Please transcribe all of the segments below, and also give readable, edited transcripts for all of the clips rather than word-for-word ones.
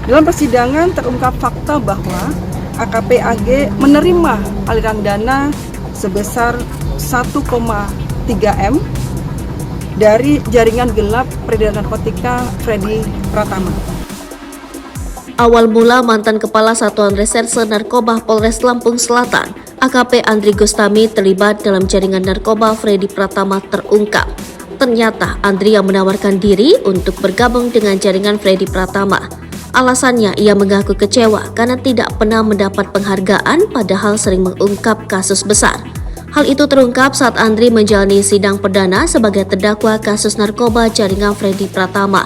Dalam persidangan terungkap fakta bahwa AKP AG menerima aliran dana sebesar 1,3 M dari jaringan gelap peredaran narkotika Freddy Pratama. Awal mula mantan Kepala Satuan Reserse Narkoba Polres Lampung Selatan, AKP Andri Gustami terlibat dalam jaringan narkoba Freddy Pratama terungkap. Ternyata Andri yang menawarkan diri untuk bergabung dengan jaringan Freddy Pratama. Alasannya ia mengaku kecewa karena tidak pernah mendapat penghargaan padahal sering mengungkap kasus besar. Hal itu terungkap saat Andri menjalani sidang perdana sebagai terdakwa kasus narkoba jaringan Freddy Pratama.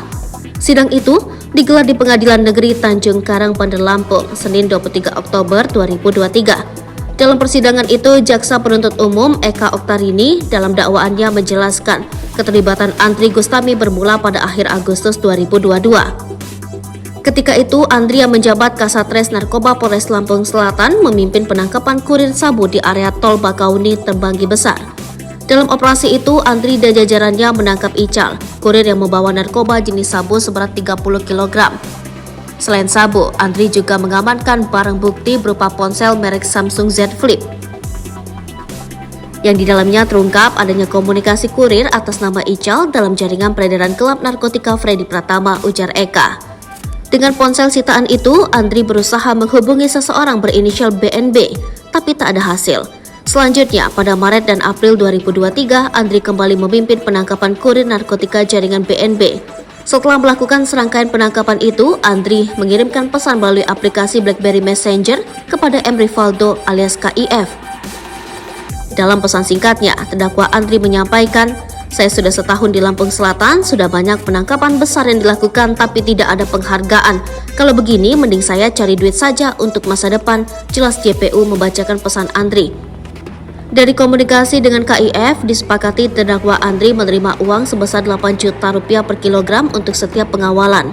Sidang itu digelar di Pengadilan Negeri Tanjung Karang, Bandar Lampung, Senin 23 Oktober 2023. Dalam persidangan itu, Jaksa Penuntut Umum Eka Oktarini dalam dakwaannya menjelaskan keterlibatan Andri Gustami bermula pada akhir Agustus 2022. Ketika itu, Andri yang menjabat Kasatres Narkoba Polres Lampung Selatan memimpin penangkapan kurir sabu di area Tol Bakauni, Tembanggi Besar. Dalam operasi itu, Andri dan jajarannya menangkap Ical, kurir yang membawa narkoba jenis sabu seberat 30 kg. Selain sabu, Andri juga mengamankan barang bukti berupa ponsel merek Samsung Z Flip, yang di dalamnya terungkap adanya komunikasi kurir atas nama Ical dalam jaringan peredaran gelap narkotika Freddy Pratama, ujar Eka. Dengan ponsel sitaan itu, Andri berusaha menghubungi seseorang berinisial BNB, tapi tak ada hasil. Selanjutnya, pada Maret dan April 2023, Andri kembali memimpin penangkapan kurir narkotika jaringan BNB. Setelah melakukan serangkaian penangkapan itu, Andri mengirimkan pesan melalui aplikasi BlackBerry Messenger kepada M. Rivaldo alias KIF. Dalam pesan singkatnya, terdakwa Andri menyampaikan, "Saya sudah setahun di Lampung Selatan, sudah banyak penangkapan besar yang dilakukan tapi tidak ada penghargaan. Kalau begini, mending saya cari duit saja untuk masa depan," jelas JPU membacakan pesan Andri. Dari komunikasi dengan KIF, disepakati terdakwa Andri menerima uang sebesar 8 juta rupiah per kilogram untuk setiap pengawalan.